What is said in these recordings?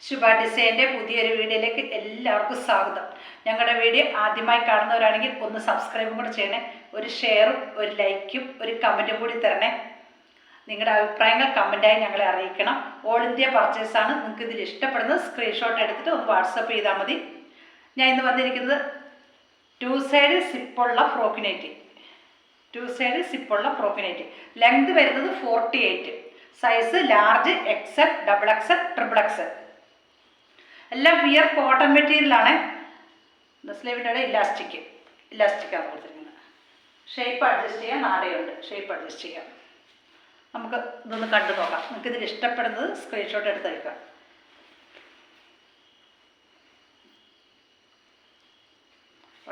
ശുഭ ഡിസൈൻ്റെ പുതിയൊരു വീഡിയോയിലേക്ക് എല്ലാവർക്കും സ്വാഗതം. ഞങ്ങളുടെ വീഡിയോ ആദ്യമായി കാണുന്നവരാണെങ്കിൽ ഒന്ന് സബ്സ്ക്രൈബും കൂടെ ചെയ്യണേ. ഒരു ഷെയറും ഒരു ലൈക്കും ഒരു കമൻറ്റും കൂടി തരണേ. നിങ്ങളുടെ അഭിപ്രായങ്ങൾ കമൻറ്റായി ഞങ്ങളെ അറിയിക്കണം. ഓൾ ഇന്ത്യ പർച്ചേസാണ്. നിങ്ങൾക്ക് ഇതിൽ ഇഷ്ടപ്പെടുന്നത് സ്ക്രീൻഷോട്ട് എടുത്തിട്ട് ഒന്ന് വാട്സപ്പ് ചെയ്താൽ മതി. ഞാൻ ഇന്ന് വന്നിരിക്കുന്നത് 2 സൈഡ് സിപ്പുള്ള ഫ്രോക്ക് നൈറ്റി. 2 സൈഡ് സിപ്പുള്ള ഫ്രോക്ക് നൈറ്റി. ലെങ്ത് വരുന്നത് 48, size large, XL, XXL, XXL. എല്ലാം പ്യുർ കോട്ടൺ മെറ്റീരിയലാണ്. സ്ലീവിൻ്റെ ഇലാസ്റ്റിക്കാണ് കൊടുത്തിരിക്കുന്നത്. ഷേപ്പ് അഡ്ജസ്റ്റ് ചെയ്യാൻ നാടയുണ്ട്. ഷേപ്പ് അഡ്ജസ്റ്റ് ചെയ്യാം. നമുക്ക് ഇതൊന്ന് കണ്ടു നോക്കാം. നിങ്ങൾക്ക് ഇതിൽ ഇഷ്ടപ്പെടുന്നത് സ്ക്രീൻഷോട്ട് എടുത്ത് വയ്ക്കാം.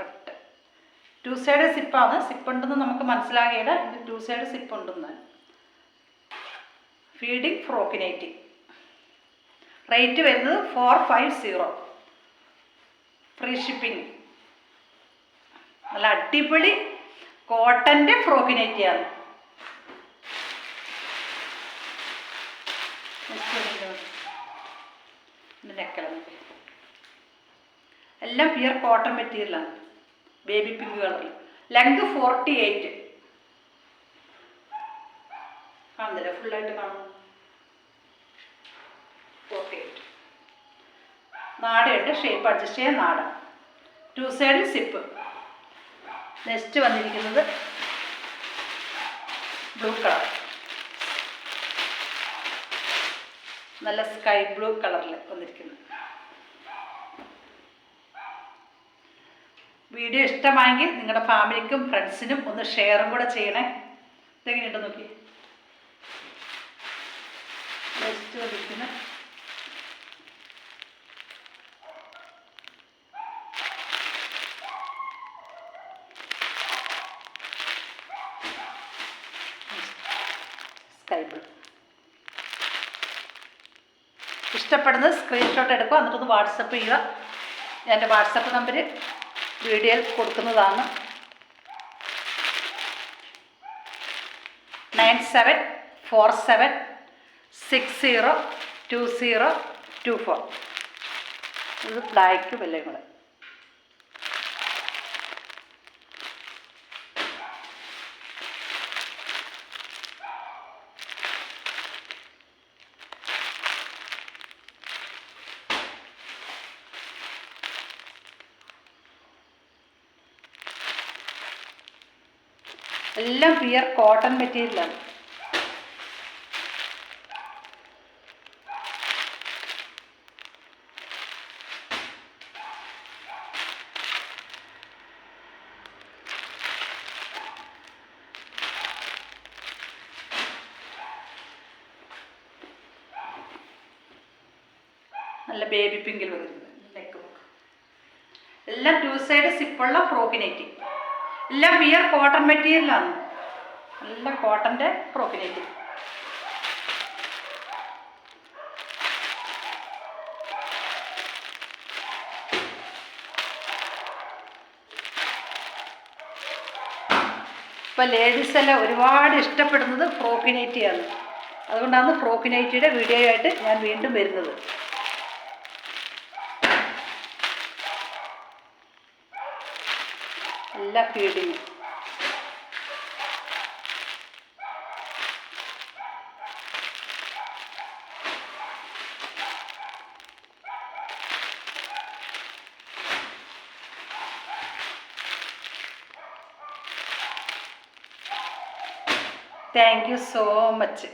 ഒട്ട് 2 സൈഡ് സിപ്പാണ്. സിപ്പുണ്ടെന്ന് നമുക്ക് മനസ്സിലാകില്ല. ഇത് 2 സൈഡ് സിപ്പുണ്ടെന്ന്. Feeding frock nightie. റേറ്റ് വരുന്നത് 450. Free shipping. നല്ല അടിപൊളി കോട്ടൻ്റെ ഫ്രോക്ക് നൈറ്റിയാണ്. എല്ലാം പ്യുർ കോട്ടൺ മെറ്റീരിയലാണ്. ബേബി പിങ്ക് കളറിൽ. ലെങ്ത് 48. കാണുന്നില്ല, ഫുള്ളായിട്ട് കാണുന്നു. 48. നാടയുണ്ട്. ഷേപ്പ് അഡ്ജസ്റ്റ് ചെയ്യാൻ നാട. 2 സൈഡ് സിപ്പ്. നെക്സ്റ്റ് വന്നിരിക്കുന്നത് ബ്ലൂ കളർ. നല്ല സ്കൈ ബ്ലൂ കളറിൽ വന്നിരിക്കുന്നു. വീഡിയോ ഇഷ്ടമായെങ്കിൽ നിങ്ങളുടെ ഫാമിലിക്കും ഫ്രണ്ട്സിനും ഒന്ന് ഷെയറും കൂടെ ചെയ്യണേ. ഇതെങ്ങനെയുണ്ട് നോക്കി. നെക്സ്റ്റ് വന്നിരിക്കുന്ന സ്കൈ ബ്ലൂ. ഇഷ്ടപ്പെടുന്നത് സ്ക്രീൻഷോട്ട് എടുക്കുക, എന്നിട്ടൊന്ന് വാട്സപ്പ് ചെയ്യുക. ഞാൻ എൻ്റെ വാട്സപ്പ് നമ്പർ വീഡിയോയിൽ കൊടുക്കുന്നതാണ്. 9747602024. ഇത് ബ്ലാക്ക് വെള്ളയും കൂടെ. എല്ലാം പ്യുർ കോട്ടൺ മെറ്റീരിയലാണ്. നല്ല ബേബി പിങ്കിൽ വരുന്നത്. നെക്ക് എല്ലാം 2 സൈഡ് സിപ്പുള്ള ഫ്രോക്ക് നൈറ്റി. എല്ലാം പ്യുർ കോട്ടൺ മെറ്റീരിയലാണ്. നല്ല കോട്ടൻ്റെ ഫ്രോക്ക് നൈറ്റി. ഇപ്പോൾ ലേഡീസെല്ലാം ഒരുപാട് ഇഷ്ടപ്പെടുന്നത് ഫ്രോക്ക് നൈറ്റിയാണ്. അതുകൊണ്ടാണ് ഫ്രോക്ക് നൈറ്റിയുടെ വീഡിയോ ആയിട്ട് ഞാൻ വീണ്ടും വരുന്നത്. എല്ലാ feeding. Thank you so much.